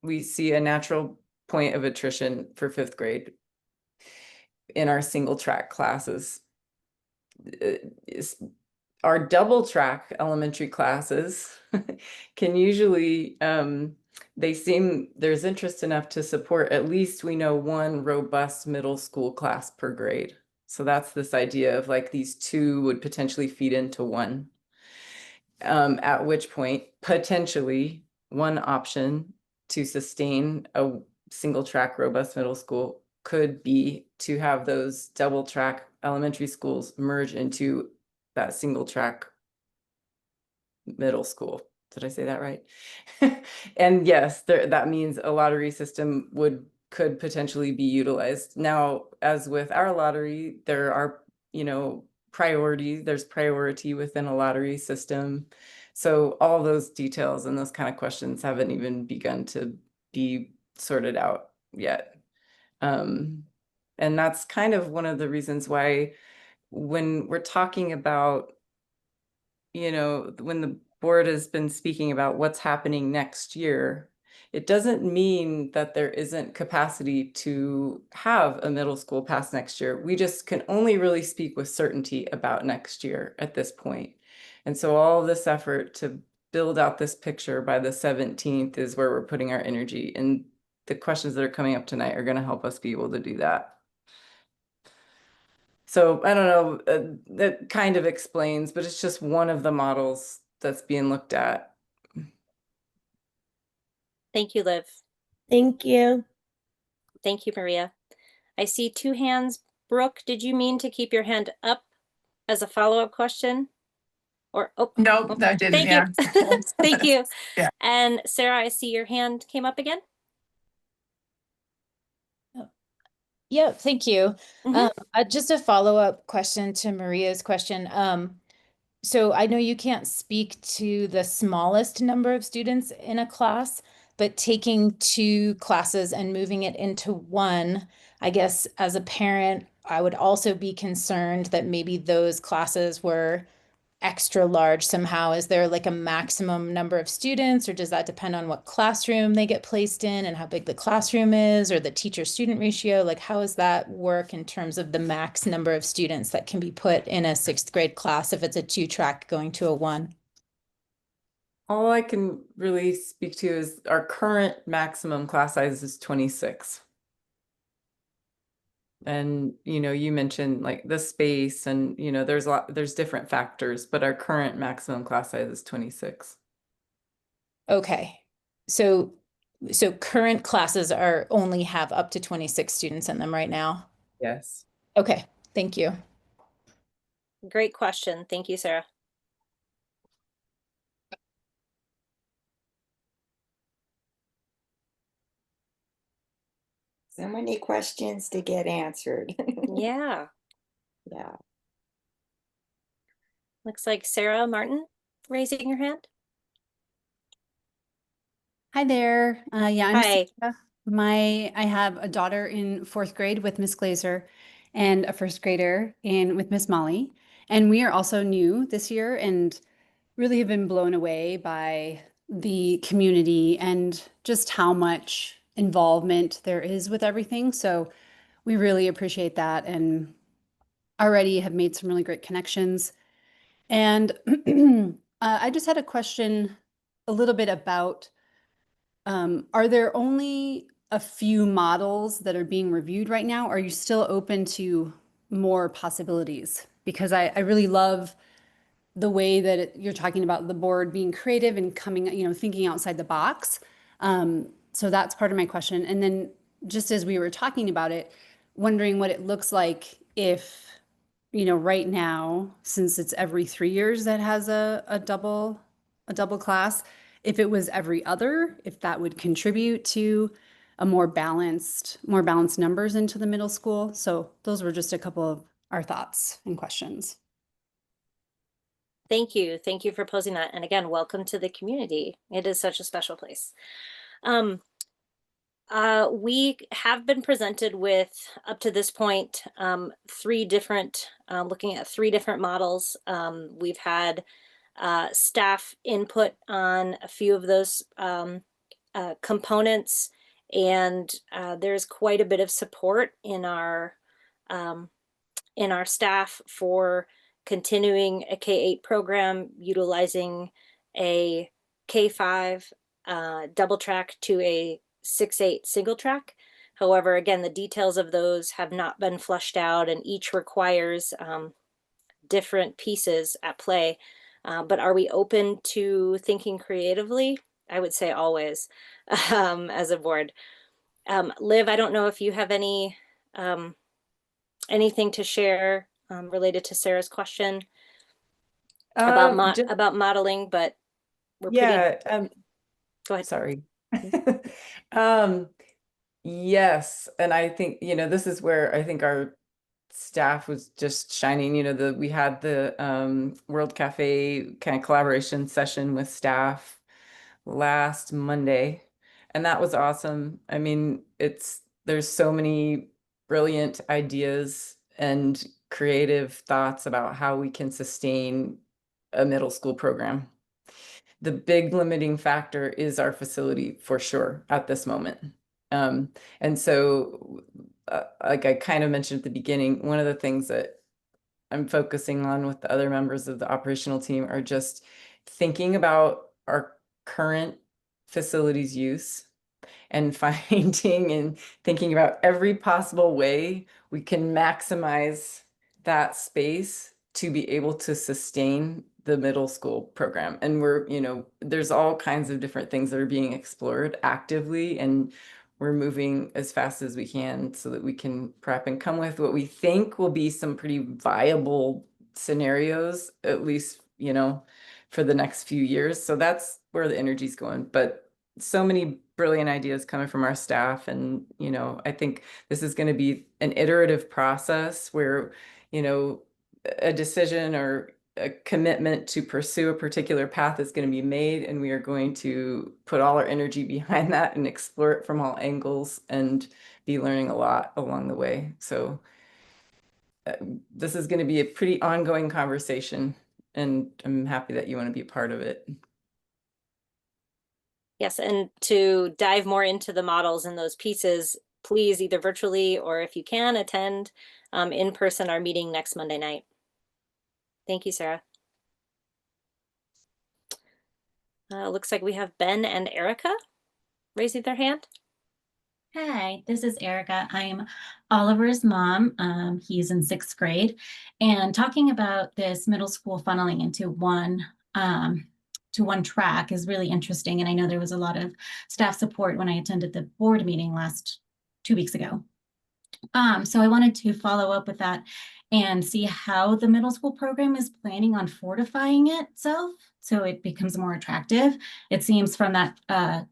We see a natural point of attrition for 5th grade in our single track classes. Our double track elementary classes can usually, there's interest enough to support at least, we know, 1 robust middle school class per grade. So that's this idea of these 2 would potentially feed into 1. At which point, potentially, one option to sustain a single track robust middle school could be to have those double track elementary schools merge into that single track middle school. Did I say that right? And yes, that means a lottery system could potentially be utilized. Now, as with our lottery, there are, there's priority within a lottery system. So all those details and those kind of questions haven't even begun to be sorted out yet. And that's kind of one of the reasons why when we're talking about, when the board has been speaking about what's happening next year, it doesn't mean that there isn't capacity to have a middle school pass next year. We just can only really speak with certainty about next year at this point. And so all of this effort to build out this picture by the 17th is where we're putting our energy. And the questions that are coming up tonight are going to help us be able to do that. So I don't know, that kind of explains, but it's just one of the models that's being looked at. Thank you, Liv. Thank you. Thank you, Maria. I see two hands. Brooke, did you mean to keep your hand up as a follow-up question? Or, oh, Nope, that didn't, thank yeah. you. Thank you. Yeah. And Sarah, I see your hand came up again. Yeah, thank you. Mhm. Just a follow-up question to Maria's question. So I know you can't speak to the smallest number of students in a class, but taking two classes and moving it into one, I guess as a parent, I would also be concerned that maybe those classes were extra large somehow. Is there like a maximum number of students, or does that depend on what classroom they get placed in and how big the classroom is, or the teacher-student ratio? Like, how does that work in terms of the max number of students that can be put in a 6th grade class if it's a 2-track going to a 1? All I can really speak to is our current maximum class size is 26. And, you mentioned like the space and, there's different factors, but our current maximum class size is 26. Okay. So current classes are only have up to 26 students in them right now. Yes. Okay, thank you. Great question. Thank you, Sarah. So many questions to get answered. Yeah. Yeah. Looks like Sarah Martin raising your hand. Hi there. Yeah, I'm Hi. Sarah. I have a daughter in 4th grade with Miss Glazer and a 1st grader with Miss Molly. And we are also new this year and really have been blown away by the community and just how much involvement there is with everything. So we really appreciate that and already have made some really great connections. And I just had a question a little bit about are there only a few models that are being reviewed right now? Are you still open to more possibilities? Because I really love the way that you're talking about the board being creative and coming, thinking outside the box. So that's part of my question. And then just as we were talking about it, wondering what it looks like if, right now, since it's every 3 years that has a double class, if it was every other, if that would contribute to a more balanced numbers into the middle school. So those were just a couple of our thoughts and questions. Thank you. Thank you for posing that. And again, welcome to the community. It is such a special place. We have been presented with, up to this point, looking at 3 different models. We've had staff input on a few of those components, and there's quite a bit of support in our staff for continuing a K-8 program, utilizing a K-5 double track to a 6-8 single track. However, again, the details of those have not been flushed out, and each requires different pieces at play. But are we open to thinking creatively? I would say always, as a board. Liv, I don't know if you have anything to share related to Sarah's question about modeling, but we're pretty. Go ahead. Sorry. Yes, and I think, this is where I think our staff was just shining. We had the World Cafe kind of collaboration session with staff last Monday, and that was awesome. I mean, there's so many brilliant ideas and creative thoughts about how we can sustain a middle school program. The big limiting factor is our facility for sure at this moment. And so, like I kind of mentioned at the beginning, one of the things that I'm focusing on with the other members of the operational team are just thinking about our current facilities use and finding and thinking about every possible way we can maximize that space to be able to sustain the middle school program. And we're, there's all kinds of different things that are being explored actively, and we're moving as fast as we can so that we can prep and come with what we think will be some pretty viable scenarios, at least, for the next few years. So that's where the energy's going. But so many brilliant ideas coming from our staff. And, I think this is going to be an iterative process where, a decision or a commitment to pursue a particular path is going to be made, and we are going to put all our energy behind that and explore it from all angles and be learning a lot along the way. So this is going to be a pretty ongoing conversation, and I'm happy that you want to be a part of it. Yes, and to dive more into the models and those pieces, please either virtually or if you can attend in person our meeting next Monday night. Thank you, Sarah. Looks like we have Ben and Erica raising their hand. Hi, this is Erica. I'm Oliver's mom. He's in 6th grade, and talking about this middle school funneling into one track is really interesting. And I know there was a lot of staff support when I attended the board meeting 2 weeks ago. So I wanted to follow up with that and see how the middle school program is planning on fortifying itself so it becomes more attractive. It seems from that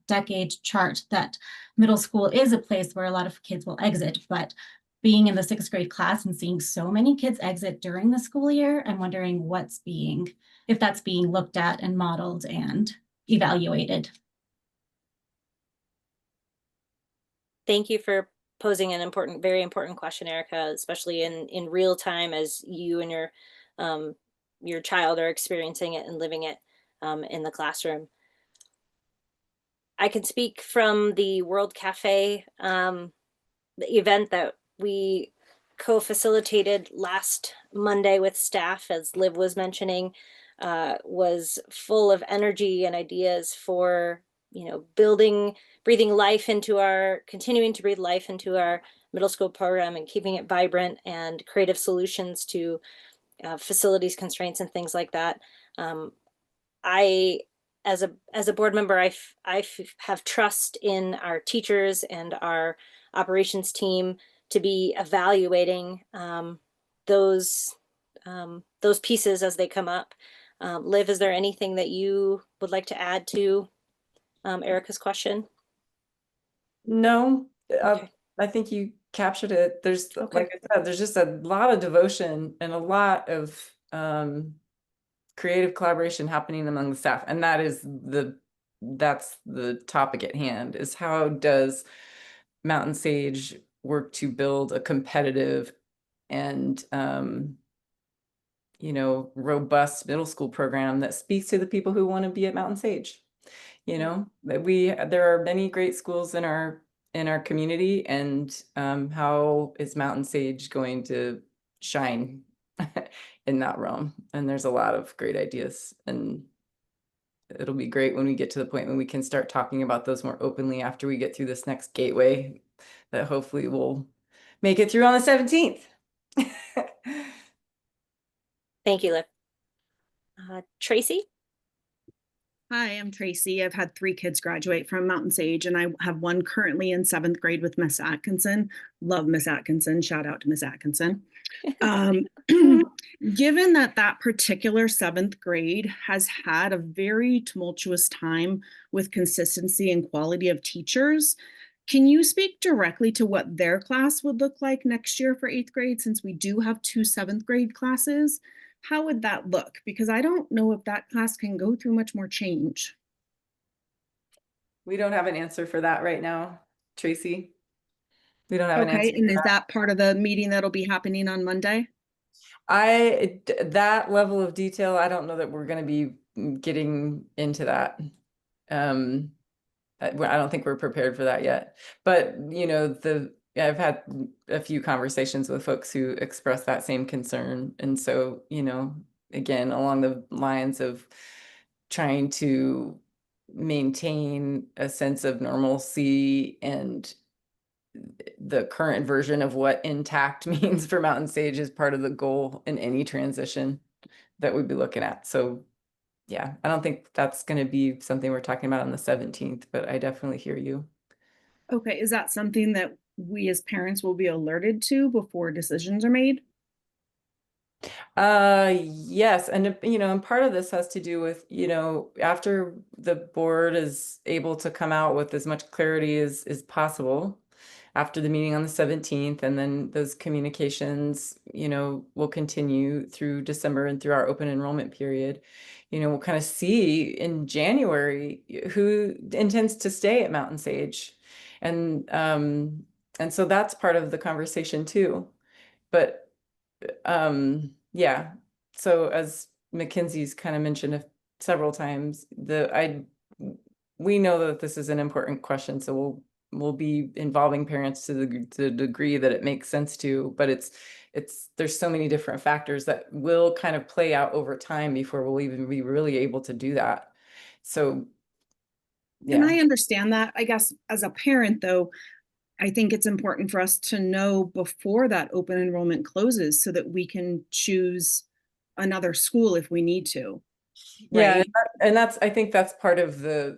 decade chart that middle school is a place where a lot of kids will exit, but being in the 6th grade class and seeing so many kids exit during the school year, I'm wondering if that's being looked at and modeled and evaluated. Thank you for posing an very important question, Erica, especially in real time as you and your child are experiencing it and living it in the classroom. I can speak from the World Cafe the event that we co-facilitated last Monday with staff, as Liv was mentioning, was full of energy and ideas for continuing to breathe life into our middle school program and keeping it vibrant, and creative solutions to facilities constraints and things like that. As a board member, I have trust in our teachers and our operations team to be evaluating those pieces as they come up. Liv, is there anything that you would like to add to Erica's question? No, Okay. I think you captured it. There's, Okay. like I said, there's just a lot of devotion and a lot of creative collaboration happening among the staff. And that's the topic at hand, is how does Mountain Sage work to build a competitive and robust middle school program that speaks to the people who want to be at Mountain Sage. There are many great schools in our community, and how is Mountain Sage going to shine in that realm? And there's a lot of great ideas, and it'll be great when we get to the point when we can start talking about those more openly after we get through this next gateway that hopefully we'll make it through on the 17th. Thank you, Liv. Tracy? Hi, I'm Tracy. I've had 3 kids graduate from Mountain Sage, and I have one currently in 7th grade with Miss Atkinson. Love Miss Atkinson. Shout out to Miss Atkinson. Given that particular 7th grade has had a very tumultuous time with consistency and quality of teachers, can you speak directly to what their class would look like next year for 8th grade, since we do have 2 7th grade classes? How would that look? Because I don't know if that class can go through much more change. We don't have an answer for that right now, Tracy. We don't have an answer. Okay, and is that part of the meeting that'll be happening on Monday? That level of detail, I don't know that we're going to be getting into that. I don't think we're prepared for that yet. But, I've had a few conversations with folks who express that same concern. And so, again, along the lines of trying to maintain a sense of normalcy and the current version of what intact means for Mountain Sage is part of the goal in any transition. that we'd be looking at. So yeah, I don't think that's going to be something we're talking about on the 17th, but I definitely hear you. Okay, is that something that we as parents will be alerted to before decisions are made? Yes, and and part of this has to do with, after the board is able to come out with as much clarity as possible after the meeting on the 17th, and then those communications, will continue through December and through our open enrollment period. We'll kind of see in January who intends to stay at Mountain Sage. And so that's part of the conversation too. But yeah, so as Mackenzie's kind of mentioned several times, we know that this is an important question, so we'll be involving parents to the degree that it makes sense to, but there's so many different factors that will kind of play out over time before we'll even be really able to do that. So And yeah. I understand that. I guess as a parent, though, I think it's important for us to know before that open enrollment closes so that we can choose another school if we need to. Yeah, Right? and I think that's part of the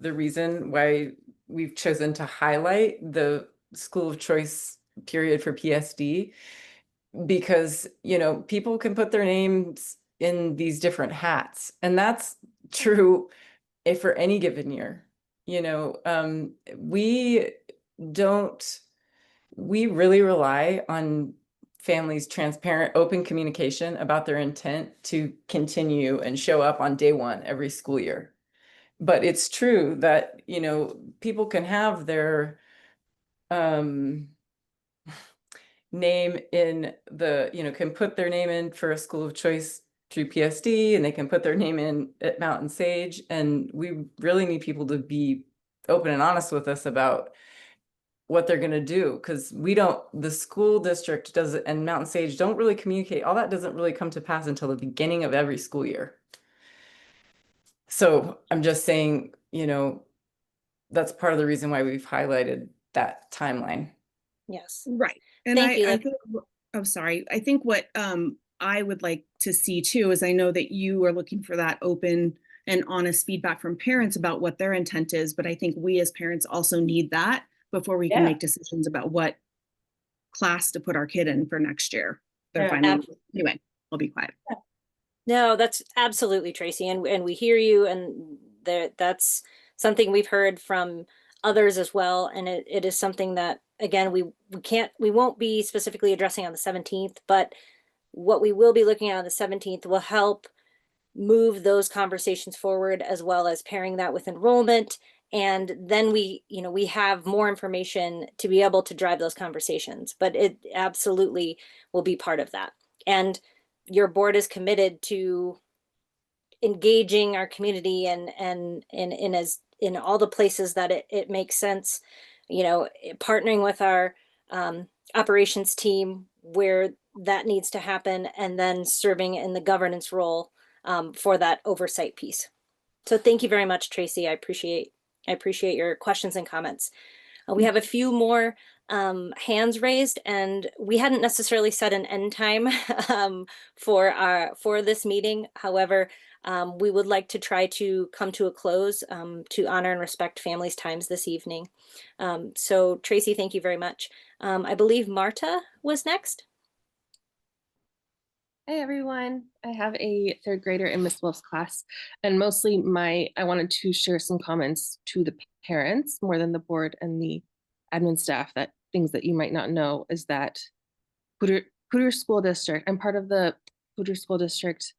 reason why we've chosen to highlight the school of choice period for PSD, because people can put their names in these different hats, and that's true for any given year. We really rely on families' transparent, open communication about their intent to continue and show up on day one every school year. But it's true that, people can have their name in can put their name in for a school of choice through PSD, and they can put their name in at Mountain Sage. And we really need people to be open and honest with us about what they're going to do, because the school district doesn't, and Mountain Sage don't really communicate. All that doesn't really come to pass until the beginning of every school year. So I'm just saying, that's part of the reason why we've highlighted that timeline. Yes. Right. And Thank you. I think, I'm sorry. I think what I would like to see too is, I know that you are looking for that open and honest feedback from parents about what their intent is, but I think we as parents also need that before we can Yeah. make decisions about what class to put our kid in for next year. They're Yeah. finally, anyway, I'll be quiet. No, that's absolutely, Tracy, and we hear you, and that's something we've heard from others as well, and it is something that, again, we won't be specifically addressing on the 17th, but what we will be looking at on the 17th will help move those conversations forward, as well as pairing that with enrollment. And then we have more information to be able to drive those conversations, but it absolutely will be part of that. And your board is committed to engaging our community and in all the places that it makes sense, partnering with our operations team where that needs to happen, and then serving in the governance role for that oversight piece. So thank you very much, Tracy. I appreciate your questions and comments. We have a few more hands raised, and we hadn't necessarily set an end time for this meeting. However, we would like to try to come to a close to honor and respect families' times this evening. So Tracy, thank you very much. I believe Marta was next. Hey everyone, I have a third grader in Miss Wolf's class, and mostly I wanted to share some comments to the parents more than the board and the admin staff, that things that you might not know is that Poudre School District, I'm part of the Poudre School District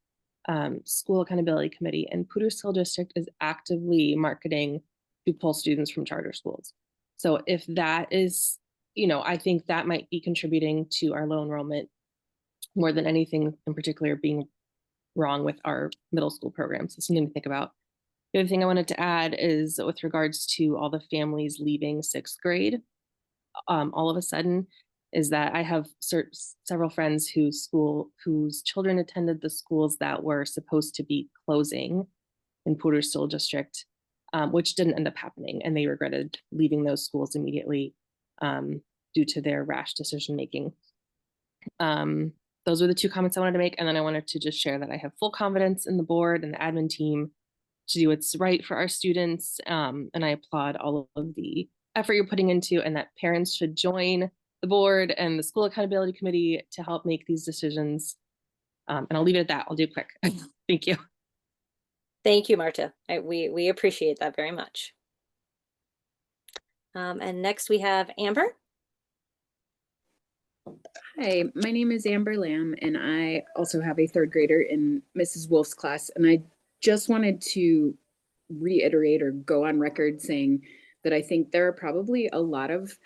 School Accountability Committee, and Poudre School District is actively marketing to pull students from charter schools. So if that is, I think that might be contributing to our low enrollment more than anything in particular being wrong with our middle school programs. So something to think about. The other thing I wanted to add is with regards to all the families leaving sixth grade, all of a sudden, is that I have several friends whose children attended the schools that were supposed to be closing in Poudre School District, which didn't end up happening, and they regretted leaving those schools immediately due to their rash decision making. those were the two comments I wanted to make. And then I wanted to just share that I have full confidence in the board and the admin team to do what's right for our students. And I applaud all of the effort you're putting into, and that parents should join the board and the school accountability committee to help make these decisions. And I'll leave it at that. I'll do it quick. Thank you. Thank you, Marta. We appreciate that very much. And next we have Amber. Hi, my name is Amber Lamb, and I also have a third grader in Mrs. Wolf's class. And I just wanted to reiterate or go on record saying that I think there are probably a lot of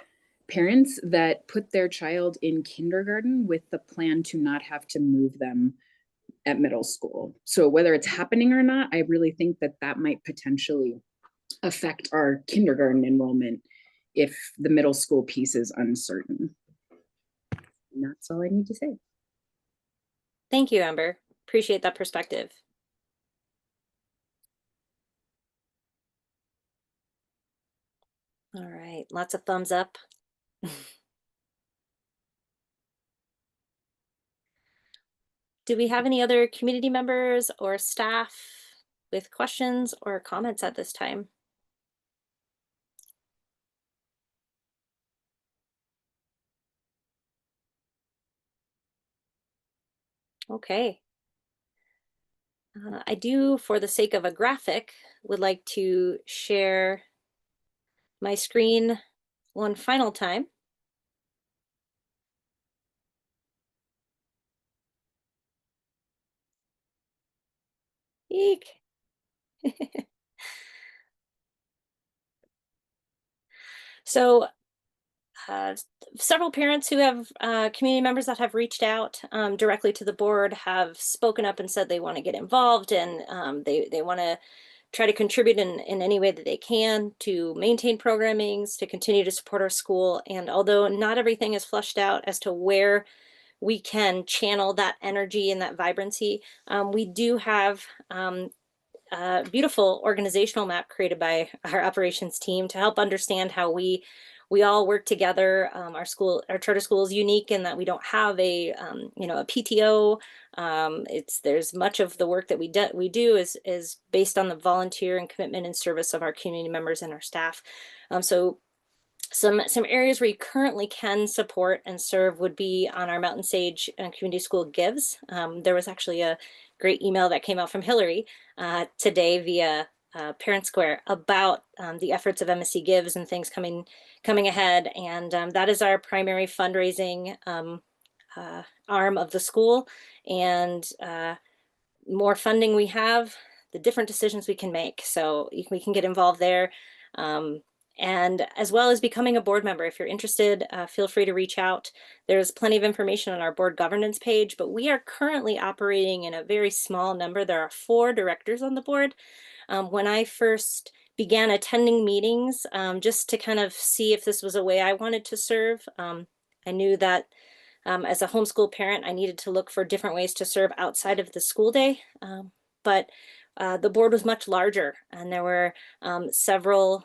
parents that put their child in kindergarten with the plan to not have to move them at middle school. So whether it's happening or not, I really think that that might potentially affect our kindergarten enrollment if the middle school piece is uncertain. And that's all I need to say. Thank you, Amber. Appreciate that perspective. All right, lots of thumbs up. Do we have any other community members or staff with questions or comments at this time? Okay. I do, for the sake of a graphic, would like to share my screen one final time. Eek. So several parents who have community members that have reached out directly to the board have spoken up and said they want to get involved, and they want to try to contribute in any way that they can to maintain programmings, to continue to support our school. And although not everything is fleshed out as to where we can channel that energy and that vibrancy, we do have a beautiful organizational map created by our operations team to help understand how we all work together. Our charter school is unique in that we don't have a a PTO. There's much of the work that we do is based on the volunteer and commitment and service of our community members and our staff. So some areas where you currently can support and serve would be on our Mountain Sage Community School Gives. There was actually a great email that came out from Hillary today via Parent Square about the efforts of MSC Gives and things coming ahead. And that is our primary fundraising arm of the school. And more funding we have, the different decisions we can make. So we can get involved there. And as well as becoming a board member. If you're interested, feel free to reach out. There's plenty of information on our board governance page, but we are currently operating in a very small number. There are 4 directors on the board. When I first began attending meetings, just to kind of see if this was a way I wanted to serve, I knew that as a homeschool parent, I needed to look for different ways to serve outside of the school day. But the board was much larger, and there were several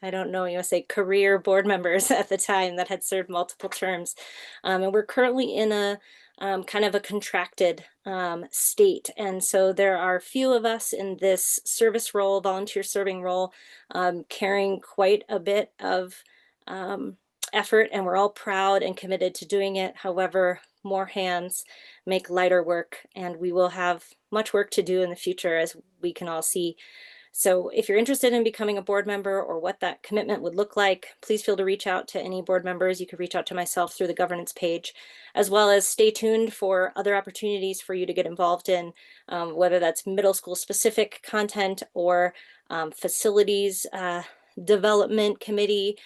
I don't know, say career board members at the time that had served multiple terms. And we're currently in a kind of a contracted state. And so there are few of us in this service role, volunteer serving role, carrying quite a bit of effort, and we're all proud and committed to doing it. However, more hands make lighter work, and we will have much work to do in the future, as we can all see. So if you're interested in becoming a board member or what that commitment would look like, please feel to reach out to any board members. You could reach out to myself through the governance page, as well as stay tuned for other opportunities for you to get involved in, whether that's middle school specific content or facilities development committee,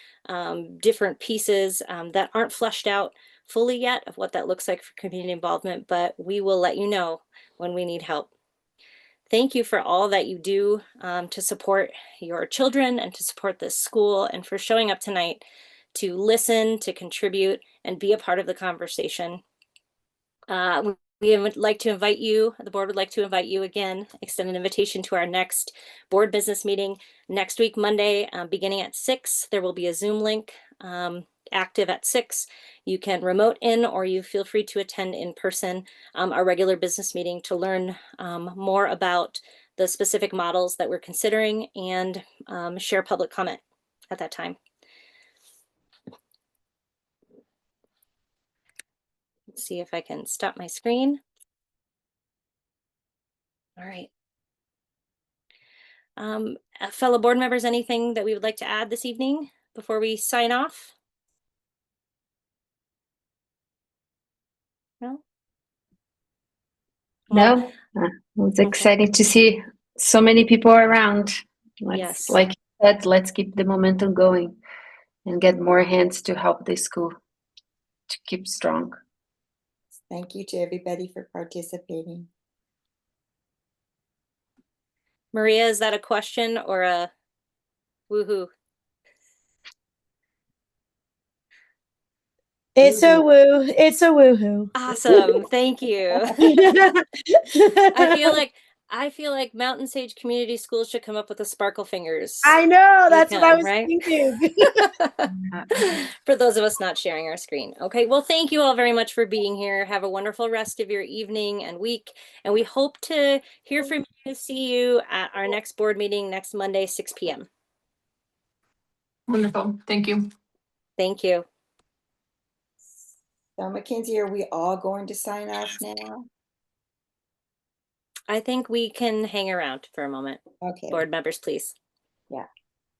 different pieces that aren't fleshed out fully yet of what that looks like for community involvement, but we will let you know when we need help. Thank you for all that you do to support your children and to support this school, and for showing up tonight to listen, to contribute, and be a part of the conversation. We would like to invite you, the board would like to invite you again, extend an invitation to our next board business meeting next week, Monday, beginning at 6. There will be a Zoom link. active at 6. You can remote in, or you feel free to attend in person our regular business meeting to learn more about the specific models that we're considering and share public comment at that time. Let's see if I can stop my screen. All right. Fellow board members, anything that we would like to add this evening before we sign off? No? Well, No, I was excited to see so many people around. Yes. Like you said, let's keep the momentum going and get more hands to help the school to keep strong. Thank you to everybody for participating. Maria, is that a question or a woohoo? It's a woo. It's a woohoo. Awesome. Thank you. I feel like Mountain Sage Community Schools should come up with the sparkle fingers. I know. That's what I icon, was right? thinking. For those of us not sharing our screen. Okay, well, thank you all very much for being here. Have a wonderful rest of your evening and week. And we hope to hear from you, see you at our next board meeting next Monday, 6 p.m. Wonderful. Thank you. Thank you. So Mackenzie, are we all going to sign off now? I think we can hang around for a moment. Okay. Board members, please. Yeah.